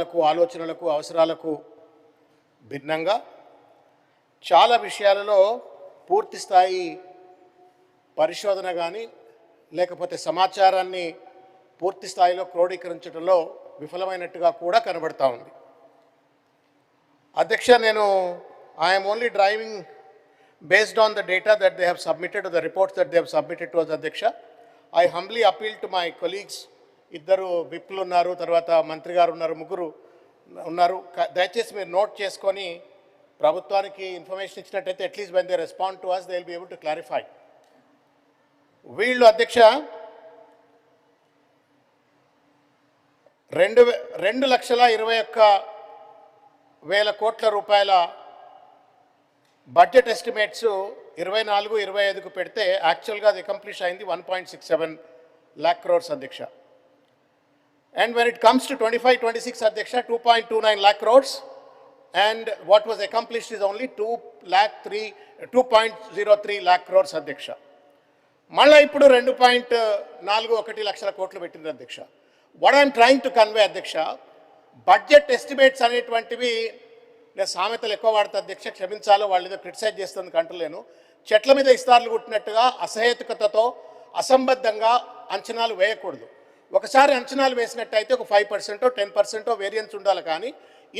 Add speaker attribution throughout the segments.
Speaker 1: భావనలకు, ఆలోచనలకు, అవసరాలకు భిన్నంగా చాలా విషయాలలో పూర్తి స్థాయి పరిశోధన కానీ లేకపోతే సమాచారాన్ని పూర్తి స్థాయిలో క్రోడీకరించడంలో విఫలమైనట్టుగా కూడా కనబడతా ఉంది. అధ్యక్ష, నేను I'm only driving based on the data that they have submitted, or the reports that they have submitted to us, Adhyaksha. I humbly appeal to my colleagues, iddaru viplu unnaru, tarvata mantri garu unnaru, muguru unnaru, dayachesi meer note cheskoni ప్రభుత్వానికి information ఇచ్చినట్టయితే at least when they respond to us they will be able to clarify. వీళ్ళు అధ్యక్ష 2,21,000 కోట్ల రూపాయల budget estimates 24-25కు పెడితే యాక్చువల్గా అది accomplish అయింది 1.67 lakh crores అధ్యక్ష. And when it comes to 25-26 అధ్యక్ష 2.29 lakh crores and what was accomplished is only 2.03 lakh crores అధ్యక్ష. మళ్ళీ ఇప్పుడు 2.41 లక్షల కోట్లు పెట్టింది అధ్యక్ష. What I'm trying to convey అధ్యక్ష, బడ్జెట్ ఎస్టిమేట్స్ అనేటువంటివి నేను సామెతలు ఎక్కువ వాడతా అధ్యక్ష, క్షమించాలో వాళ్ళు ఏదో క్రిటిసైజ్ చేస్తుంది కంటలేను. చెట్ల మీద ఇస్తార్లు కుట్టినట్టుగా అసహేతుకతతో అసంబద్ధంగా అంచనాలు వేయకూడదు. ఒకసారి అంచనాలు వేసినట్టయితే ఒక 5% 10% వేరియన్స్ ఉండాలి. కానీ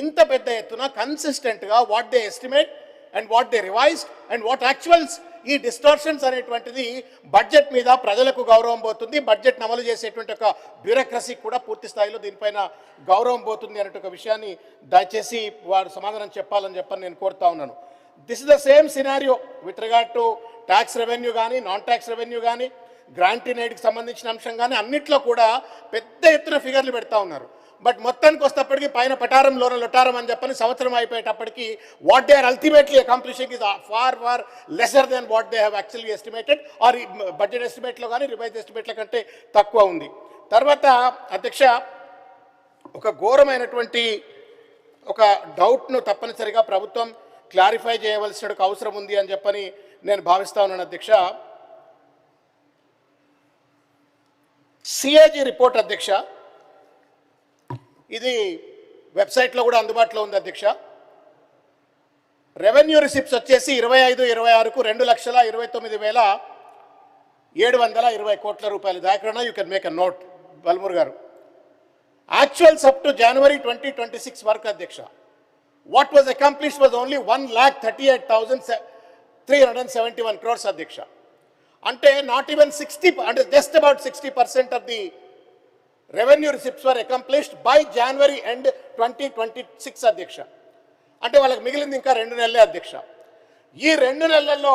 Speaker 1: ఇంత పెద్ద ఎత్తున కన్సిస్టెంట్గా what they estimate and what they revised and what actuals, ఈ డిస్టార్షన్స్ అనేటువంటిది బడ్జెట్ మీద ప్రజలకు గౌరవం పోతుంది, బడ్జెట్ని అమలు చేసేటువంటి ఒక బ్యూరోక్రసీకి కూడా పూర్తి స్థాయిలో దీనిపైన గౌరవం పోతుంది అనే ఒక విషయాన్ని దయచేసి వారు సమాధానం చెప్పాలని చెప్పని నేను కోరుతా ఉన్నాను. This is the same scenario with regard to tax revenue కానీ, నాన్ ట్యాక్స్ రెవెన్యూ కానీ, గ్రాంట్ ఇన్ ఎయిడ్కి సంబంధించిన అంశం కానీ అన్నిట్లో కూడా పెద్ద ఎత్తున ఫిగర్లు పెడతా ఉన్నారు. బట్ మొత్తానికి వస్తేప్పటికీ పైన పటారంలోన లొటారం అని చెప్పని సంవత్సరం అయిపోయేటప్పటికి what they are ultimately accomplishing is far lesser than what they have actually estimated, or budget ఎస్టిమేట్లో కానీ రివైజ్ ఎస్టిమేట్ల కంటే తక్కువ ఉంది. తర్వాత అధ్యక్ష, ఒక ఘోరమైనటువంటి ఒక డౌట్ను తప్పనిసరిగా ప్రభుత్వం క్లారిఫై చేయవలసిన అవసరం ఉంది అని చెప్పని నేను భావిస్తా ఉన్నాను అధ్యక్ష. సిఏజీ రిపోర్ట్ అధ్యక్ష, ఇది వెబ్సైట్లో కూడా అందుబాటులో ఉంది అధ్యక్ష. రెవెన్యూ రిసిప్ట్స్ వచ్చేసి 25-26కు 2,29,720 కోట్ల రూపాయలు. దాకరణ you can make a note Balmoor గారు. యాక్చువల్స్ అప్ టు జనవరి 2026 వరకు అధ్యక్ష what was accomplish was only 1,38,371 crores అధ్యక్ష. అంటే నాట్ ఈవెన్ 60, అంటే just about 60% of the revenue receipts were accomplished by January end 2026 అధ్యక్ష. అంటే వాళ్ళకి మిగిలింది ఇంకా 2 నెలలే అధ్యక్ష. ఈ 2 నెలల్లో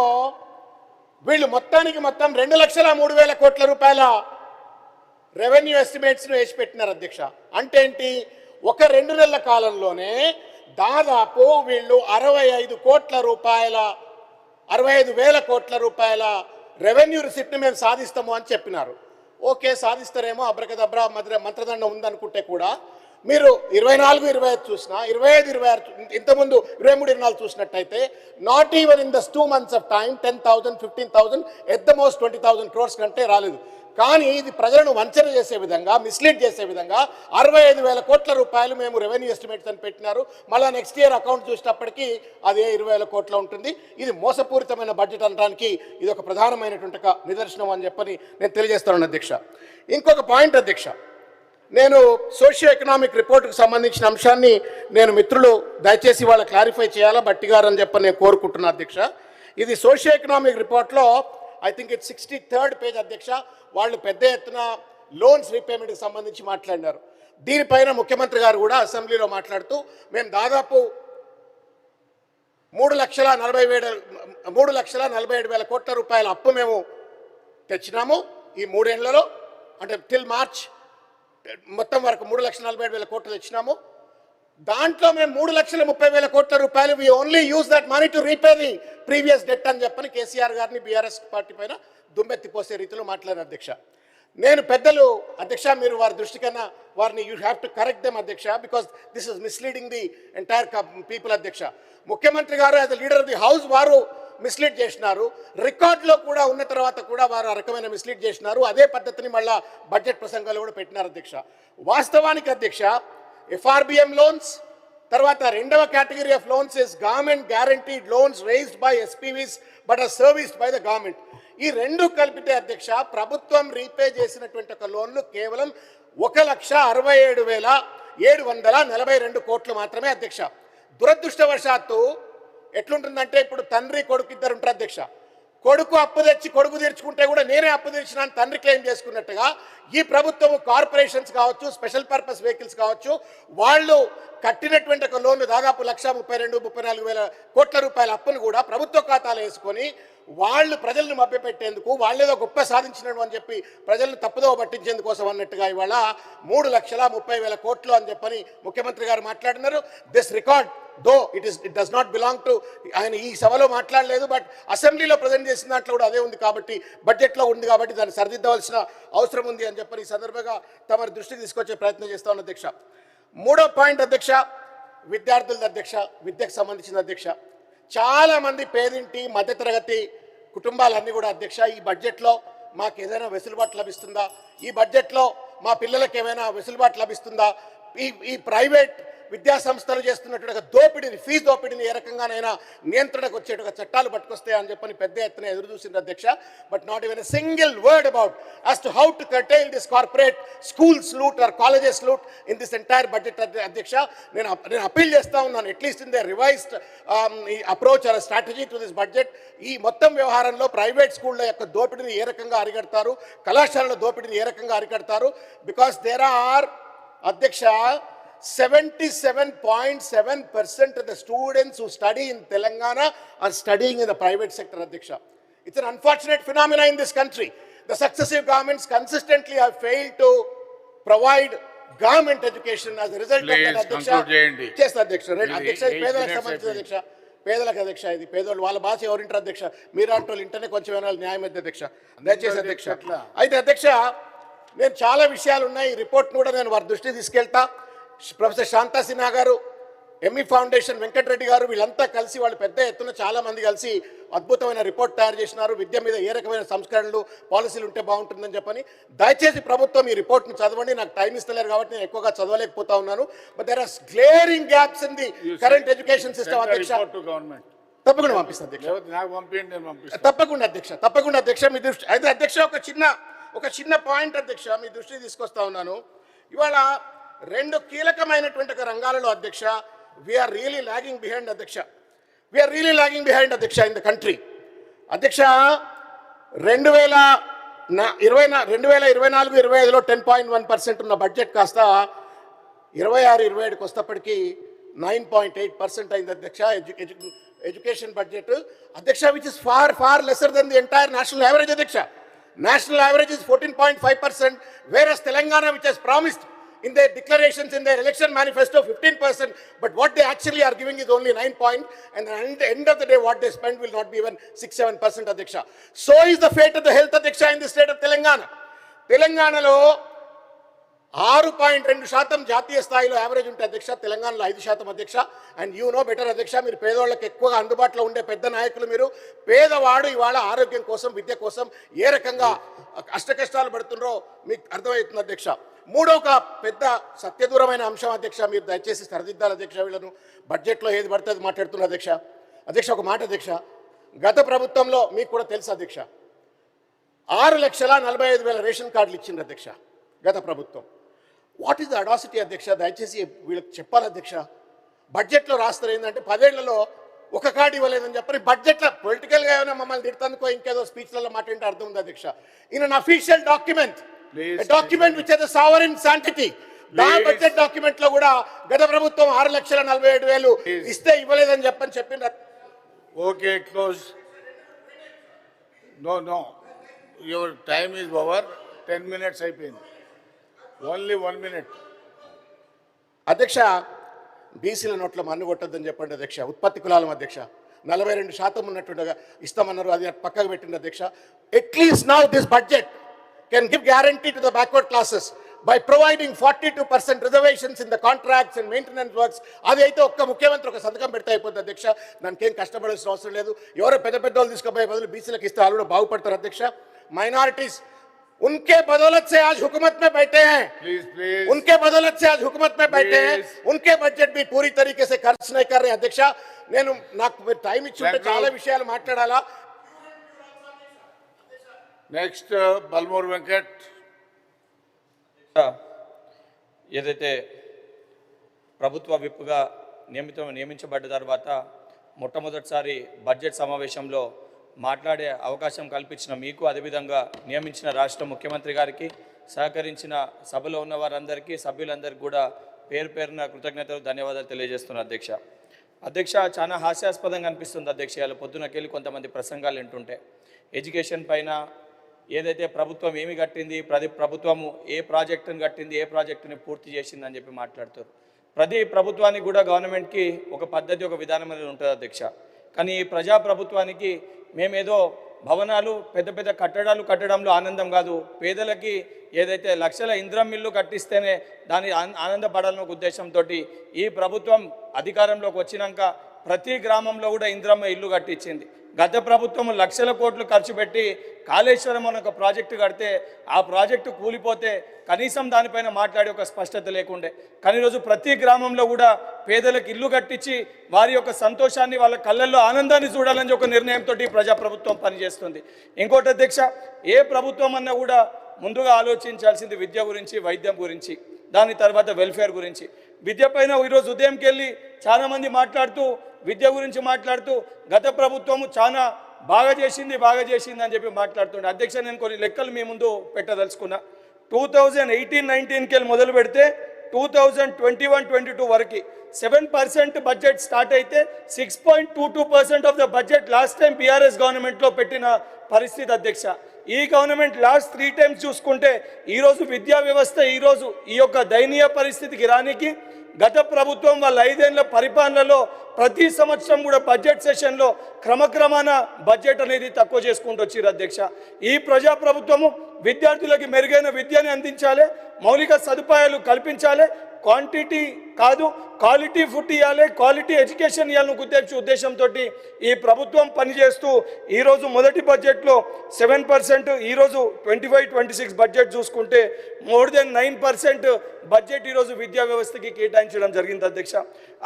Speaker 1: వీళ్ళు మొత్తం 2,03,000 కోట్ల రూపాయల రెవెన్యూ ఎస్టిమేట్స్ను వేసి పెట్టినారు అధ్యక్ష. అంటే ఏంటి, ఒక 2 నెలల కాలంలోనే దాదాపు వీళ్ళు 65,000 కోట్ల రూపాయల రెవెన్యూ రిసిప్ట్ని మేము సాధిస్తాము అని చెప్పినారు. ఓకే, సాధిస్తారేమో, అబ్రకదబ్రా మంత్రదండం ఉందనుకుంటే కూడా మీరు 24-25 చూసినా, 25-26 ఇంతకుముందు 23-24 చూసినట్టయితే not even in this 2 months of time 10,000, 15,000, at the most 20,000 crores కంటే రాలేదు. కానీ ఇది ప్రజలను వంచన చేసే విధంగా, మిస్లీడ్ చేసే విధంగా 65,000 కోట్ల రూపాయలు మేము రెవెన్యూ ఎస్టిమేట్స్ అని పెట్టినారు. మళ్ళీ నెక్స్ట్ ఇయర్ అకౌంట్ చూసేటప్పటికి అదే 20,000 కోట్ల ఉంటుంది. ఇది మోసపూరితమైన బడ్జెట్ అనడానికి ఇది ఒక ప్రధానమైనటువంటి నిదర్శనం అని చెప్పని నేను తెలియజేస్తాను అధ్యక్ష. ఇంకొక పాయింట్ అధ్యక్ష, నేను సోషియో ఎకనామిక్ రిపోర్ట్కి సంబంధించిన అంశాన్ని నేను మిత్రులు దయచేసి వాళ్ళ క్లారిఫై చేయాలా బట్టి గారు అని చెప్పని నేను కోరుకుంటున్నాను అధ్యక్ష. ఇది సోషియో ఎకనామిక్ రిపోర్ట్లో I think it 63rd page అధ్యక్ష. వాళ్ళు పెద్ద ఎత్తున లోన్స్ రీపేమెంట్కి సంబంధించి మాట్లాడినారు. దీనిపైన ముఖ్యమంత్రి గారు కూడా అసెంబ్లీలో మాట్లాడుతూ మేము దాదాపు 3,47,000 కోట్ల రూపాయల అప్పు మేము తెచ్చినాము ఈ 3 ఏళ్లలో, అంటే టిల్ మార్చ్ మొత్తం వరకు 3,47,000 కోట్లు తెచ్చినాము. దాంట్లో మేము 3,30,000 కోట్ల రూపాయలు we only use that money to repay the previous debt అని చెప్పని కేసీఆర్ గారిని బీఆర్ఎస్ పార్టీ పైన దుమ్మెత్తిపోసే రీతిలో మాట్లాడారు అధ్యక్ష. నేను పెద్దలు అధ్యక్ష, మీరు వారి దృష్టికన్నా వారిని you have to correct them అధ్యక్ష, because this is misleading the entire people అధ్యక్ష. ముఖ్యమంత్రి గారు as the leader of the house వారు మిస్లీడ్ చేసినారు. రికార్డులో కూడా ఉన్న తర్వాత కూడా వారు ఆ రకమైన మిస్లీడ్ చేసినారు. అదే పద్ధతిని మళ్ళా బడ్జెట్ ప్రసంగాలు కూడా పెట్టినారు అధ్యక్ష. వాస్తవానికి అధ్యక్ష FRBM లోన్స్, తర్వాత రెండవ category of loans is government guaranteed loans raised by SPVs but are serviced by the government. ఈ రెండు కలిపితే అధ్యక్ష ప్రభుత్వం రీపే చేసినటువంటి ఒక లోన్లు కేవలం 1,67,742 కోట్లు మాత్రమే అధ్యక్ష. దురదృష్టవశాత్తు ఎట్లుంటుందంటే ఇప్పుడు తండ్రి కొడుకు ఇద్దరు ఉంటారు అధ్యక్ష. కొడుకు అప్పు తెచ్చి కొడుకు తీర్చుకుంటే కూడా నేనే అప్పు తెచ్చినా తండ్రి క్లెయిమ్ చేసుకున్నట్టుగా ఈ ప్రభుత్వం కార్పొరేషన్స్ కావచ్చు, స్పెషల్ పర్పస్ వెహికల్స్ కావచ్చు, వాళ్ళు కట్టినటువంటి ఒక లోన్లు దాదాపు 1,32-1,34,000 కోట్ల రూపాయల అప్పును కూడా ప్రభుత్వ ఖాతాలో వేసుకొని వాళ్ళు ప్రజలను మభ్యపెట్టేందుకు వాళ్ళేదో గొప్ప సాధించినట్టు అని చెప్పి ప్రజలను తప్పుదోవ పట్టించేందుకోసం అన్నట్టుగా ఇవాళ 3,30,000 కోట్లు అని చెప్పని ముఖ్యమంత్రి గారు మాట్లాడినారు. This record though it does not belong to ఆయన ఈ సభలో మాట్లాడలేదు, బట్ అసెంబ్లీలో ప్రజెంట్ చేసిన దాంట్లో కూడా అదే ఉంది కాబట్టి బడ్జెట్లో ఉంది కాబట్టి దాన్ని సరిదిద్దవలసిన అవసరం ఉంది అని చెప్పని ఈ సందర్భంగా తమ దృష్టికి తీసుకొచ్చే ప్రయత్నం చేస్తా ఉన్న అధ్యక్ష. మూడో పాయింట్ అధ్యక్ష, విద్యార్థుల అధ్యక్ష, విద్యకు సంబంధించిన అధ్యక్ష. చాలా మంది పేదింటి మధ్యతరగతి కుటుంబాలన్నీ కూడా అధ్యక్ష ఈ బడ్జెట్లో మాకు ఏదైనా వెసులుబాటు లభిస్తుందా, ఈ బడ్జెట్లో మా పిల్లలకు ఏమైనా వెసులుబాటు లభిస్తుందా, ఈ ప్రైవేట్ విద్యా సంస్థలు చేస్తున్నటువంటి దోపిడీని, ఫీజు దోపిడీని ఏ రకంగానైనా నియంత్రణకు వచ్చేట్టుగా చట్టాలు పట్టుకొస్తాయని చెప్పని పెద్ద ఎత్తున ఎదురు చూసింది అధ్యక్ష. But not even a single word about as to how to curtail this corporate schools loot or colleges loot in this entire budget అధ్యక్ష. నేను అపీల్ చేస్తా ఉన్నాను, at least in the revised approach or strategy to this budget ఈ మొత్తం వ్యవహారంలో private స్కూళ్ళ యొక్క దోపిడీని ఏ రకంగా అరికడతారు, కళాశాలల దోపిడీని ఏ రకంగా అరికడతారు. బికాస్ దేర్ ఆర్ అధ్యక్ష 77.7% of the students who study in Telangana are studying in the private sector, Adhyaksha. It's an unfortunate phenomenon in this country. The successive governments consistently have failed to provide government education as a result of that, Adhyaksha. Yes, Adhyaksha. Adhyaksha, పేదలకు సంబంధించిన అధ్యక్ష, పేదలకు అధ్యక్ష, ఇది పేదోళ్ళు వాళ్ళ భాష ఎవరింటారు అధ్యక్ష, మీరంటూ ఇంటనే కొంచెం ఏమైనా న్యాయం అయితే అధ్యక్ష, దయచేసి అధ్యక్ష. అయితే అధ్యక్ష నేను చాలా విషయాలు ఉన్నాయి, ఈ రిపోర్ట్ను కూడా నేను వారి దృష్టికి తీసుకెళ్తా. ప్రొఫెసర్ శాంతా సిన్హా గారు, ఎంఈ ఫౌండేషన్, వెంకటరెడ్డి గారు వీళ్ళంతా కలిసి వాళ్ళు పెద్ద ఎత్తున చాలా మంది కలిసి అద్భుతమైన రిపోర్ట్ తయారు చేసినారు. విద్య మీద ఏ రకమైన సంస్కరణలు పాలసీలు ఉంటే బాగుంటుందని చెప్పని. దయచేసి ప్రభుత్వం ఈ రిపోర్ట్ను చదవండి. నాకు టైం ఇస్తలేరు కాబట్టి నేను ఎక్కువగా చదవలేకపోతా ఉన్నాను. But there are glaring gaps in the current education system అధ్యక్ష. తప్పకుండా పంపిస్తాను అధ్యక్ష, తప్పకుండా అధ్యక్ష, తప్పకుండా అధ్యక్ష. మీ దృష్టి అయితే అధ్యక్ష ఒక చిన్న పాయింట్ అధ్యక్ష మీ దృష్టికి తీసుకొస్తా ఉన్నాను. ఇవాళ రెండు కీలకమైనటువంటి రంగాలలో అధ్యక్ష వీఆర్ రియలీ లాగింగ్ బిహైండ్ అధ్యక్ష, వీఆర్ రియలీ లాగింగ్ బిహైండ్ అధ్యక్ష ఇన్ ద కంట్రీ. అధ్యక్ష 2024-25లో 10.1% ఉన్న బడ్జెట్ కాస్త 26-27కి వస్తప్పటికీ 9.8% అయింది అధ్యక్ష ఎడ్యుకేషన్ బడ్జెట్ అధ్యక్ష, which is far lesser than the entire national average అధ్యక్ష. National average is 14.5%, whereas Telangana, which has promised in their declarations, in their election manifesto 15%, but what they actually are giving is only 9 point, and at the end of the day what they spend will not be even 6-7% Adhyaksha. So is the fate of the health Adhyaksha in the state of Telangana. Telanganalo 6.2% జాతీయ స్థాయిలో average ఉంటే అధ్యక్ష, తెలంగాణలో 5% అధ్యక్ష. And you know better అధ్యక్ష, మీరు పేదవాళ్ళకి ఎక్కువగా అందుబాటులో ఉండే పెద్ద నాయకులు మీరు. పేదవాడు ఇవాళ ఆరోగ్యం కోసం, విద్య కోసం ఏ రకంగా అష్టకష్టాలు పడుతున్నారో మీకు అర్థమవుతుంది అధ్యక్ష. మూడో ఒక పెద్ద సత్యదూరమైన అంశం అధ్యక్ష, మీరు దయచేసి సరిదిద్దాలి అధ్యక్ష. వీళ్ళను బడ్జెట్లో ఏది పడితే అది మాట్లాడుతున్నారు అధ్యక్ష. అధ్యక్ష ఒక మాట అధ్యక్ష, గత ప్రభుత్వంలో మీకు కూడా తెలుసు అధ్యక్ష 6,45,000 రేషన్ కార్డులు ఇచ్చింది అధ్యక్ష గత ప్రభుత్వం. వాట్ ఈస్ ద అడాసిటీ అధ్యక్ష, దయచేసి వీళ్ళకి చెప్పాలి అధ్యక్ష. బడ్జెట్లో రాస్తారు ఏంటంటే 10 ఏళ్లలో ఒక కార్డు ఇవ్వలేదని చెప్పి బడ్జెట్లో పొలిటికల్గా ఏమైనా మమ్మల్ని తిడతానుకో ఇంకేదో స్పీచ్లలో మాట్లాడితే అర్థం ఉంది అధ్యక్ష. In an official document, document which has sovereign sanctity, దాని బడ్జెట్ డాక్యుమెంట్ లో కూడా గత ప్రభుత్వం 6,47,000 ఇస్తే ఇవ్వలేదని చెప్పింది.
Speaker 2: Okay, close. No your time is over. 10 minutes అయిపోయింది. Only 1 minute.
Speaker 1: అధ్యక్ష బీసీల నోట్ల మన్ను కొట్టద్దని చెప్పండి అధ్యక్ష. ఉత్పత్తి కులాలం అధ్యక్ష 42% ఉన్నట్టుగా ఇస్తామన్నారు, అది పక్కకు పెట్టింది అధ్యక్ష. At least now this budget can give guarantee to the backward classes by providing 42% reservations in the contracts and maintenance works. అది అయితే ఒక్క ముఖ్యమంత్రి ఒక సంతకం పెడితే అయిపోతుంది అధ్యక్ష. దానికేం కష్టపడాల్సిన అవసరం లేదు. ఎవరో పెద్ద వాళ్ళు తీసుకుపోయే బదులు బీసీలకు ఇస్తే వాళ్ళు కూడా బాగుపడతారు అధ్యక్ష. మైనారిటీస్ उनके बदौलत से आज हुकूमत में बैठे हैं,
Speaker 2: प्लीज प्लीज
Speaker 1: उनके बदौलत से आज हुकूमत में बैठे हैं,
Speaker 2: Please.
Speaker 1: उनके बजट भी पूरी तरीके से खर्च नहीं कर रहे हैं। अध्यक्ष నేను నాకు టైం ఇచ్చుంటే
Speaker 2: Thank you.
Speaker 1: చాలా విషయాలు మాట్లాడాలా.
Speaker 2: నెక్స్ట్ బల్మూర్ వెంకట్.
Speaker 3: ఏదైతే ప్రభుత్వ విప్గా నియమించబడ్డ తర్వాత మొట్టమొదటిసారి బడ్జెట్ సమావేశంలో మాట్లాడే అవకాశం కల్పించిన మీకు, అదేవిధంగా నియమించిన రాష్ట్ర ముఖ్యమంత్రి గారికి, సహకరించిన సభలో ఉన్న వారందరికీ, సభ్యులందరికీ కూడా పేరు పేరున కృతజ్ఞతలు, ధన్యవాదాలు తెలియజేస్తున్నారు అధ్యక్ష. చాలా హాస్యాస్పదంగా అనిపిస్తుంది అధ్యక్ష. ఇలా పొద్దునకెళ్ళి కొంతమంది ప్రసంగాలు వింటుంటే ఎడ్యుకేషన్ పైన ఏదైతే ప్రభుత్వం ఏమి కట్టింది, ప్రభుత్వము ఏ ప్రాజెక్టును కట్టింది, ఏ ప్రాజెక్టుని పూర్తి చేసిందని చెప్పి మాట్లాడుతారు. ప్రతి ప్రభుత్వానికి కూడా గవర్నమెంట్కి ఒక పద్ధతి, ఒక విధానం అనేది ఉంటుంది అధ్యక్ష. కానీ ఈ ప్రజాప్రభుత్వానికి మేమేదో భవనాలు, పెద్ద పెద్ద కట్టడాలు కట్టడంలో ఆనందం కాదు, పేదలకి ఏదైతే లక్షల ఇంద్రం ఇల్లు కట్టిస్తేనే దాని ఆనందపడాలన్న ఉద్దేశంతో ఈ ప్రభుత్వం అధికారంలోకి వచ్చినాక ప్రతి గ్రామంలో కూడా ఇంద్రమ్మ ఇల్లు కట్టించింది. గత ప్రభుత్వం లక్షల కోట్లు ఖర్చు పెట్టి కాళేశ్వరం అనే ఒక ప్రాజెక్టు కడితే ఆ ప్రాజెక్టు కూలిపోతే కనీసం దానిపైన మాట్లాడే ఒక స్పష్టత లేకుండే. కానీ ఈరోజు ప్రతి గ్రామంలో కూడా పేదలకు ఇల్లు కట్టించి వారి యొక్క సంతోషాన్ని, వాళ్ళ కళ్ళల్లో ఆనందాన్ని చూడాలని ఒక నిర్ణయంతో ప్రజాప్రభుత్వం పనిచేస్తుంది. ఇంకోటి అధ్యక్ష, ఏ ప్రభుత్వం అన్నా కూడా ముందుగా ఆలోచించాల్సింది విద్య గురించి, వైద్యం గురించి, దాని తర్వాత వెల్ఫేర్ గురించి. విద్య పైన ఈరోజు ఉదయంకి వెళ్ళి చాలామంది మాట్లాడుతూ విద్య గురించి మాట్లాడుతూ గత ప్రభుత్వము చాలా బాగా చేసింది అని చెప్పి మాట్లాడుతుండే. అధ్యక్ష, నేను కొన్ని లెక్కలు మీ ముందు పెట్టదలుచుకున్నా. 2018-19కి వెళ్ళి మొదలు పెడితే 2021-22 వరకు 7% బడ్జెట్ స్టార్ట్ అయితే 6.22% of the budget last time BRS గవర్నమెంట్లో పెట్టిన పరిస్థితి అధ్యక్ష. ఈ గవర్నమెంట్ లాస్ట్ 3 టైమ్స్ చూసుకుంటే ఈరోజు విద్యా వ్యవస్థ ఈరోజు ఈ యొక్క దయనీయ పరిస్థితికి రానికి గత ప్రభుత్వం వాళ్ళ 5 ఏళ్ల పరిపాలనలో ప్రతి సంవత్సరం కూడా బడ్జెట్ సెషన్లో క్రమక్రమాన బడ్జెట్ అనేది తక్కువ చేసుకుంటూ వచ్చారు అధ్యక్ష. ఈ ప్రజాప్రభుత్వము విద్యార్థులకి మెరుగైన విద్యని అందించాలి, మౌలిక సదుపాయాలు కల్పించాలి, క్వాంటిటీ కాదు క్వాలిటీ ఫుడ్ ఇవ్వాలి, క్వాలిటీ ఎడ్యుకేషన్ ఇవ్వాలని ఉద్దేశంతో ఈ ప్రభుత్వం పనిచేస్తూ ఈరోజు మొదటి బడ్జెట్లో 7%, ఈరోజు 25-26 బడ్జెట్ చూసుకుంటే మోర్ దెన్ 9% బడ్జెట్ ఈరోజు విద్యా వ్యవస్థకి కేటాయించడం జరిగింది అధ్యక్ష.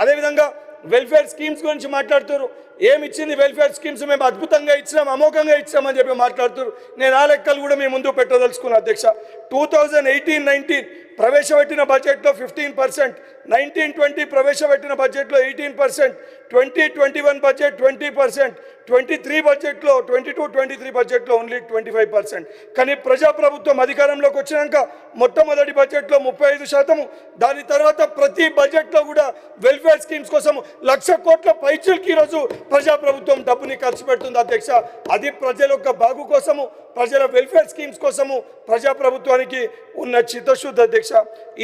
Speaker 3: అదేవిధంగా వెల్ఫేర్ స్కీమ్స్ గురించి మాట్లాడుతారు. ఏమి ఇచ్చింది వెల్ఫేర్ స్కీమ్స్? మేము అద్భుతంగా ఇచ్చినాం, అమోఘంగా ఇచ్చామని చెప్పి మాట్లాడుతారు. నేను ఆ లెక్కలు కూడా మీ ముందు పెట్టదలుచుకున్నాను అధ్యక్ష. 2018-19 ప్రవేశపెట్టిన బడ్జెట్లో 15%, 19-20 ప్రవేశపెట్టిన బడ్జెట్లో 18%, 20-21 బడ్జెట్ 20%, 23 బడ్జెట్లో 22-23 బడ్జెట్లో ఓన్లీ 25%. కానీ ప్రజాప్రభుత్వం అధికారంలోకి వచ్చినాక మొట్టమొదటి బడ్జెట్లో 35%, దాని తర్వాత ప్రతి బడ్జెట్లో కూడా వెల్ఫేర్ స్కీమ్స్ కోసం 1,00,000 కోట్ల పైచీలకి ఈరోజు ప్రజాప్రభుత్వం డబ్బుని ఖర్చు పెడుతుంది అధ్యక్ష. అది ప్రజల యొక్క బాగు కోసము, ప్రజల వెల్ఫేర్ స్కీమ్స్ కోసము ప్రజాప్రభుత్వానికి ఉన్న చిత్తశుద్ధి అధ్యక్ష.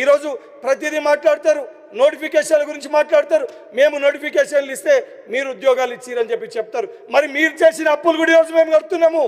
Speaker 3: ఈరోజు ప్రతిదీ మాట్లాడతారు, నోటిఫికేషన్ల గురించి మాట్లాడతారు. మేము నోటిఫికేషన్లు ఇస్తే మీరు ఉద్యోగాలు ఇచ్చిరని చెప్పి చెప్తారు. మరి మీరు చేసిన అప్పులు కూడా ఈరోజు మేము కడుతున్నాము.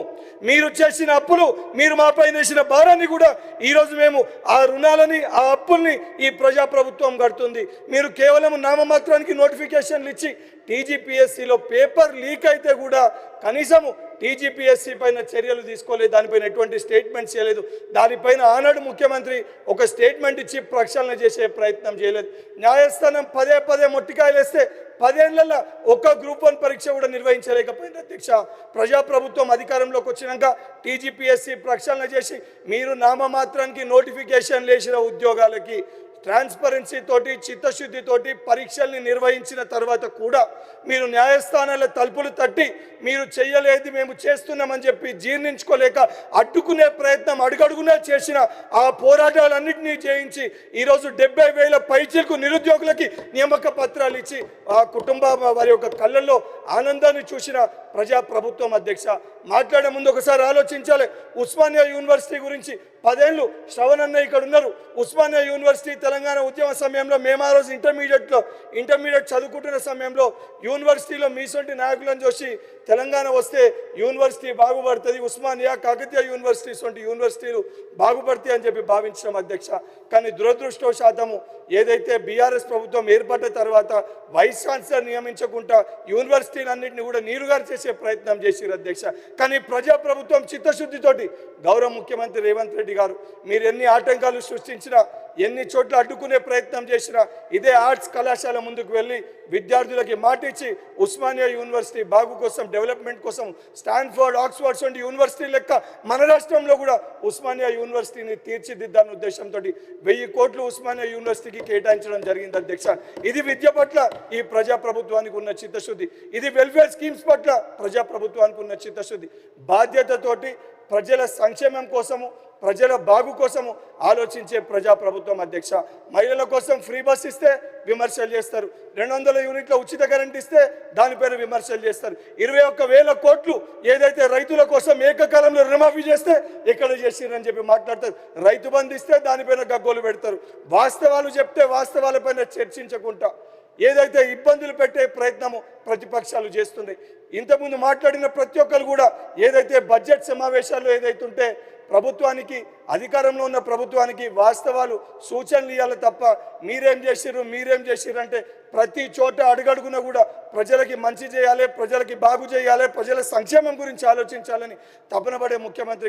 Speaker 3: మీరు చేసిన అప్పులు, మీరు మాపై వేసిన భారాన్ని కూడా ఈరోజు మేము ఆ రుణాలని, ఆ అప్పుల్ని ఈ ప్రజాప్రభుత్వం కడుతుంది. మీరు కేవలం నామమాత్రానికి నోటిఫికేషన్లు ఇచ్చి టీజీపీఎస్సీలో పేపర్ లీక్ అయితే కూడా కనీసము టీజీపీఎస్సీ పైన చర్యలు తీసుకోలేదు, దానిపైన ఎటువంటి స్టేట్మెంట్ చేయలేదు. దానిపైన ఆనాడు ముఖ్యమంత్రి ఒక స్టేట్మెంట్ ఇచ్చి ప్రక్షాళన చేసే ప్రయత్నం చేయలేదు. న్యాయస్థానం పదే మొట్టికాయలు వేస్తే 10 ఏళ్లలో ఒక్క గ్రూప్ 1 పరీక్ష కూడా నిర్వహించలేకపోయింది అధ్యక్ష. ప్రజాప్రభుత్వం అధికారంలోకి వచ్చినాక టీజీపీఎస్సీ ప్రక్షాళన చేసి మీరు నామమాత్రానికి నోటిఫికేషన్ వేసిన ఉద్యోగాలకి ట్రాన్స్పరెన్సీ తోటి, చిత్తశుద్ధితోటి పరీక్షల్ని నిర్వహించిన తర్వాత కూడా మీరు న్యాయస్థానాల తలుపులు తట్టి మీరు చెయ్యలేదు, మేము చేస్తున్నామని చెప్పి జీర్ణించుకోలేక అడ్డుకునే ప్రయత్నం అడుగడుగునే చేసిన ఆ పోరాటాలన్నింటినీ జయించి ఈరోజు 70,000 పైచీలకు నిరుద్యోగులకి నియామక పత్రాలు ఇచ్చి ఆ కుటుంబ వారి యొక్క కళ్ళల్లో ఆనందాన్ని చూసిన ప్రజాప్రభుత్వం అధ్యక్ష. మాట్లాడే ముందు ఒకసారి ఆలోచించాలి. ఉస్మానియా యూనివర్సిటీ గురించి
Speaker 4: 10 ఏళ్ళు శ్రవణ్ అన్న ఇక్కడ ఉన్నారు. ఉస్మానియా యూనివర్సిటీ తెలంగాణ ఉద్యమ సమయంలో మేము ఆ రోజు ఇంటర్మీడియట్ చదువుకుంటున్న సమయంలో యూనివర్సిటీలో మీసొంటి నాయకులను చూసి తెలంగాణ వస్తే యూనివర్సిటీ బాగుపడుతుంది, ఉస్మానియా కాకతీయ యూనివర్సిటీస్ వంటి యూనివర్సిటీలు బాగుపడతాయి అని చెప్పి భావించడం అధ్యక్ష. కానీ దురదృష్టవశాత్తము ఏదైతే బీఆర్ఎస్ ప్రభుత్వం ఏర్పడ్డ తర్వాత వైస్ ఛాన్సలర్ నియమించకుండా యూనివర్సిటీలన్నింటినీ కూడా నీరుగారు చేసే ప్రయత్నం చేసిరు అధ్యక్ష. కానీ ప్రజాప్రభుత్వం చిత్తశుద్ధితోటి గౌరవ ముఖ్యమంత్రి రేవంత్ రెడ్డి గారు మీరు ఎన్ని ఆటంకాలు సృష్టించినా, ఎన్ని చోట్ల అడ్డుకునే ప్రయత్నం చేసినా ఇదే ఆర్ట్స్ కళాశాల ముందుకు వెళ్ళి విద్యార్థులకి మాటిచ్చి ఉస్మానియా యూనివర్సిటీ బాగు కోసం, డెవలప్మెంట్ కోసం స్టాన్ఫోర్డ్, ఆక్స్ఫర్డ్ వంటి యూనివర్సిటీ లెక్క మన రాష్ట్రంలో కూడా ఉస్మానియా యూనివర్సిటీని తీర్చిదిద్దాలనే ఉద్దేశంతో 1000 కోట్లు ఉస్మానియా యూనివర్సిటీకి కేటాయించడం జరిగింది అధ్యక్ష. ఇది విద్య పట్ల ఈ ప్రజాప్రభుత్వానికి ఉన్న చిత్తశుద్ధి, ఇది వెల్ఫేర్ స్కీమ్స్ పట్ల ప్రజాప్రభుత్వానికి ఉన్న చిత్తశుద్ధి. బాధ్యతతోటి ప్రజల సంక్షేమం కోసము, ప్రజల బాగు కోసము ఆలోచించే ప్రజాప్రభుత్వం అధ్యక్ష. మహిళల కోసం ఫ్రీ బస్ ఇస్తే విమర్శలు చేస్తారు, 200 యూనిట్ల ఉచిత కరెంట్ ఇస్తే దానిపైన విమర్శలు చేస్తారు. 21,000 కోట్లు ఏదైతే రైతుల కోసం ఏకకాలంలో రుణమాఫీ చేస్తే ఎక్కడ చేసిరని చెప్పి మాట్లాడతారు. రైతు బంధు ఇస్తే దానిపైన గగ్గోలు పెడతారు. వాస్తవాలు చెప్తే వాస్తవాలపైన చర్చించకుండా ఏదైతే ఇబ్బందులు పెట్టే ప్రయత్నము ప్రతిపక్షాలు చేస్తున్నాయి. ఇంతకుముందు మాట్లాడిన ప్రతి ఒక్కరు కూడా ఏదైతే బడ్జెట్ సమావేశాల్లో ఏదైతే ఉంటే ప్రభుత్వానికి, అధికారంలో ఉన్న ప్రభుత్వానికి వాస్తవాలు సూచనలు ఇవ్వాలి తప్ప మీరేం చేసిర్రు అంటే ప్రతి చోట అడుగడుగున కూడా ప్రజలకి మంచి చేయాలి, ప్రజలకి బాగు చేయాలి, ప్రజల సంక్షేమం గురించి ఆలోచించాలని తపన పడే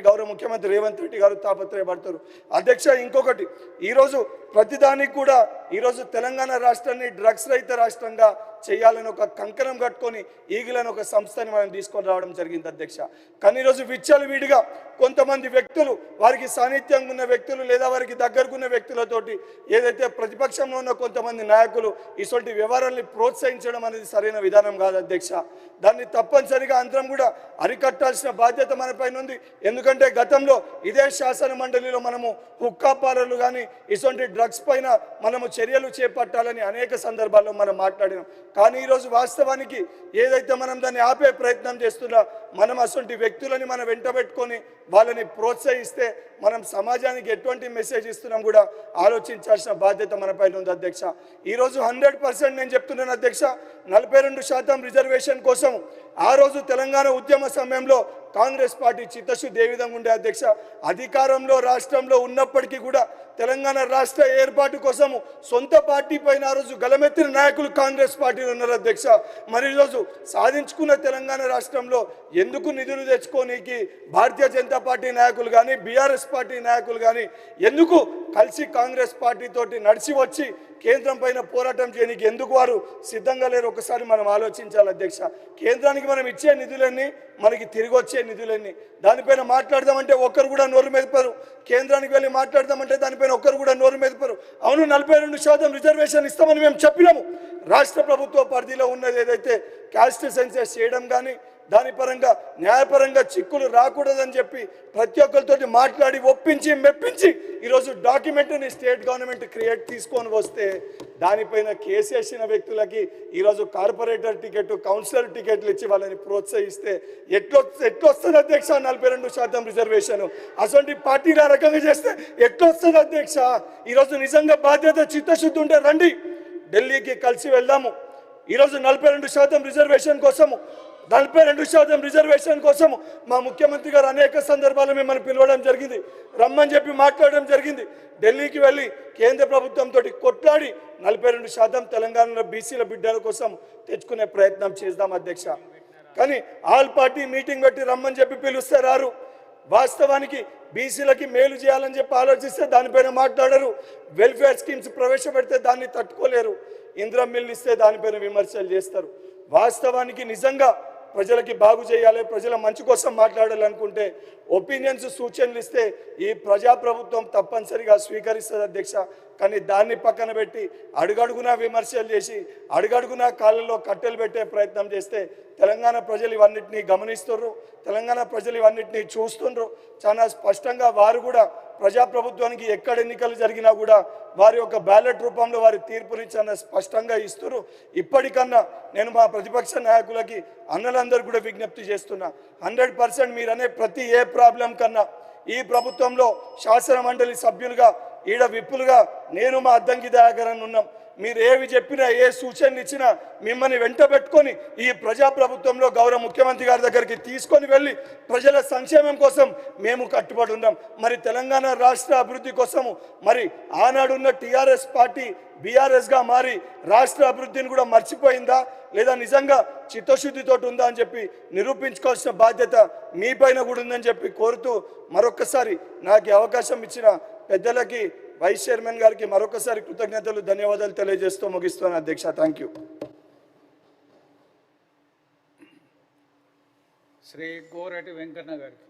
Speaker 4: గౌరవ ముఖ్యమంత్రి రేవంత్ రెడ్డి గారు తాపత్రయపడతారు అధ్యక్ష. ఇంకొకటి, ఈరోజు ప్రతిదానికి కూడా ఈరోజు తెలంగాణ రాష్ట్రాన్ని డ్రగ్స్ రహిత రాష్ట్రంగా చేయాలని ఒక కంకణం కట్టుకొని ఈగిలని ఒక సంస్థని మనం తీసుకొని రావడం జరిగింది అధ్యక్ష. కానీ ఈరోజు విచ్చలవిడిగా కొంతమంది వ్యక్తులు, వారికి సాన్నిధ్యంగా ఉన్న వ్యక్తులు లేదా వారికి దగ్గరకున్న వ్యక్తులతోటి ఏదైతే ప్రతిపక్షంలో ఉన్న కొంతమంది నాయకులు ఇటువంటి వ్యవహారాన్ని ప్రోత్సహించడం అనేది సరైన విధానం కాదు అధ్యక్ష. దాన్ని తప్పనిసరిగా అందరం కూడా అరికట్టాల్సిన బాధ్యత మన పైన ఉంది. ఎందుకంటే గతంలో ఇదే శాసన మండలిలో మనము హుక్కా పార్లర్లు కానీ ఇటువంటి డ్రగ్స్ పైన మనము చర్యలు చేపట్టాలని అనేక సందర్భాల్లో మనం మాట్లాడినాం. కానీ ఈరోజు వాస్తవానికి ఏదైతే మనం దాన్ని ఆపే ప్రయత్నం చేస్తున్నా, మనం అటువంటి వ్యక్తులని మనం వెంటబెట్టుకొని వాళ్ళని ప్రోత్సహిస్తే మనం సమాజానికి ఎటువంటి మెసేజ్ ఇస్తున్నాం కూడా ఆలోచించాల్సిన బాధ్యత మన పైన ఉంది అధ్యక్ష. ఈరోజు 100% నేను చెప్తున్నాను అధ్యక్ష, 42% రిజర్వేషన్ కోసం ఆ రోజు తెలంగాణ ఉద్యమ సమయంలో కాంగ్రెస్ పార్టీ చిత్తశుద్ధి ఏ విధంగా ఉండే అధ్యక్ష. అధికారంలో రాష్ట్రంలో ఉన్నప్పటికీ కూడా తెలంగాణ రాష్ట్ర ఏర్పాటు కోసము సొంత పార్టీ పైన ఆ రోజు గలమెత్తిన నాయకులు కాంగ్రెస్ పార్టీలో ఉన్నారు అధ్యక్ష. మరి ఈరోజు సాధించుకున్న తెలంగాణ రాష్ట్రంలో ఎందుకు నిధులు తెచ్చుకోనికి భారతీయ జనతా పార్టీ నాయకులు కానీ, బీఆర్ఎస్ పార్టీ నాయకులు కానీ ఎందుకు కలిసి కాంగ్రెస్ పార్టీతోటి నడిచి వచ్చి కేంద్రం పైన పోరాటం చేయడానికి ఎందుకు వారు సిద్ధంగా లేరు? ఒకసారి మనం ఆలోచించాలి అధ్యక్ష. కేంద్రానికి మనం ఇచ్చే నిధులన్నీ, మనకి తిరిగి వచ్చే నిధులన్నీ, దానిపైన మాట్లాడదామంటే ఒక్కరు కూడా నోరు మెదపరు. కేంద్రానికి వెళ్ళి మాట్లాడదామంటే దానిపైన ఒక్కరు కూడా నోరు మెదపరు. అవును, 42% రిజర్వేషన్ ఇస్తామని మేము చెప్పినాము. రాష్ట్ర ప్రభుత్వ పరిధిలో ఉన్నది ఏదైతే క్యాస్ట్ సెన్సస్ చేయడం కానీ, దాని పరంగా న్యాయపరంగా చిక్కులు రాకూడదని చెప్పి ప్రతి ఒక్కరితో మాట్లాడి ఒప్పించి మెప్పించి ఈరోజు డాక్యుమెంట్ని స్టేట్ గవర్నమెంట్ తీసుకొని వస్తే దానిపైన కేసు వేసిన వ్యక్తులకి ఈరోజు కార్పొరేటర్ టికెట్, కౌన్సిలర్ టికెట్లు ఇచ్చి వాళ్ళని ప్రోత్సహిస్తే ఎట్లొస్తుంది అధ్యక్ష 42% రిజర్వేషన్? అటువంటి పార్టీలు ఆ రకంగా చేస్తే ఎట్లొస్తుంది అధ్యక్ష? ఈరోజు నిజంగా బాధ్యత, చిత్తశుద్ధి ఉంటే రండి, ఢిల్లీకి కలిసి వెళ్దాము. ఈరోజు 42% రిజర్వేషన్ కోసం మా ముఖ్యమంత్రి గారు అనేక సందర్భాలు మిమ్మల్ని పిలవడం జరిగింది, రమ్మని చెప్పి మాట్లాడడం జరిగింది. ఢిల్లీకి వెళ్ళి కేంద్ర ప్రభుత్వంతో కొట్లాడి 42% తెలంగాణలో బీసీల బిడ్డల కోసం తెచ్చుకునే ప్రయత్నం చేద్దాం అధ్యక్ష. కానీ ఆల్ పార్టీ మీటింగ్ పెట్టి రమ్మని చెప్పి పిలుస్తే రారు. వాస్తవానికి బీసీలకి మేలు చేయాలని చెప్పి ఆలోచిస్తే దానిపైన మాట్లాడరు. వెల్ఫేర్ స్కీమ్స్ ప్రవేశపెడితే దాన్ని తట్టుకోలేరు. ఇందిరా మిల్లు ఇస్తే దానిపైన విమర్శలు చేస్తారు. వాస్తవానికి నిజంగా ప్రజలకి బాగు చేయాలి, ప్రజల మంచి కోసం మాట్లాడాలనుకుంటే ఒపీనియన్స్, సూచనలు ఇస్తే ఈ ప్రజాప్రభుత్వం తప్పనిసరిగా స్వీకరిస్తుంది అధ్యక్ష. కానీ దాన్ని పక్కన పెట్టి అడుగడుగునా విమర్శలు చేసి అడుగడుగునా కాళ్ళలో కట్టెలు పెట్టే ప్రయత్నం చేస్తే తెలంగాణ ప్రజలు ఇవన్నిటినీ గమనిస్తున్నారు, తెలంగాణ ప్రజలు ఇవన్నిటినీ చూస్తున్నారు. చాలా స్పష్టంగా వారు కూడా ప్రజాప్రభుత్వానికి ఎక్కడ ఎన్నికలు జరిగినా కూడా వారి యొక్క బ్యాలెట్ రూపంలో వారి తీర్పునిచ్చిన స్పష్టంగా ఇస్తున్నారు. ఇప్పటికన్నా నేను మా ప్రతిపక్ష నాయకులకి, అన్నలందరూ కూడా విజ్ఞప్తి చేస్తున్నా, 100% మీరనే ప్రతి ఏ ప్రాబ్లం కన్నా ఈ ప్రభుత్వంలో శాసన మండలి సభ్యులుగా ఈడ విప్పులుగా నేను మా అద్దంకి దయాకరన్ ఉన్నాం. మీరు ఏవి చెప్పినా ఏ సూచనలు ఇచ్చినా మిమ్మల్ని వెంట పెట్టుకొని ఈ ప్రజాప్రభుత్వంలో గౌరవ ముఖ్యమంత్రి గారి దగ్గరికి తీసుకొని వెళ్ళి ప్రజల సంక్షేమం కోసం మేము కట్టుబడి ఉన్నాం. మరి తెలంగాణ రాష్ట్ర అభివృద్ధి కోసము మరి ఆనాడున్న టీఆర్ఎస్ పార్టీ బీఆర్ఎస్గా మారి రాష్ట్ర అభివృద్ధిని కూడా మర్చిపోయిందా లేదా నిజంగా చిత్తశుద్ధితో ఉందా అని చెప్పి నిరూపించుకోవాల్సిన బాధ్యత మీ పైన కూడా ఉందని చెప్పి కోరుతూ మరొక్కసారి నాకు ఈ అవకాశం ఇచ్చిన పెద్దలకి వైస్ చైర్మన్ గారికి మరొకసారి కృతజ్ఞతలు ధన్యవాదాలు తెలియజేస్తూ ముగిస్తున్నాను అధ్యక్ష. Thank you.
Speaker 5: శ్రీ గోరటి వెంకన్న గారికి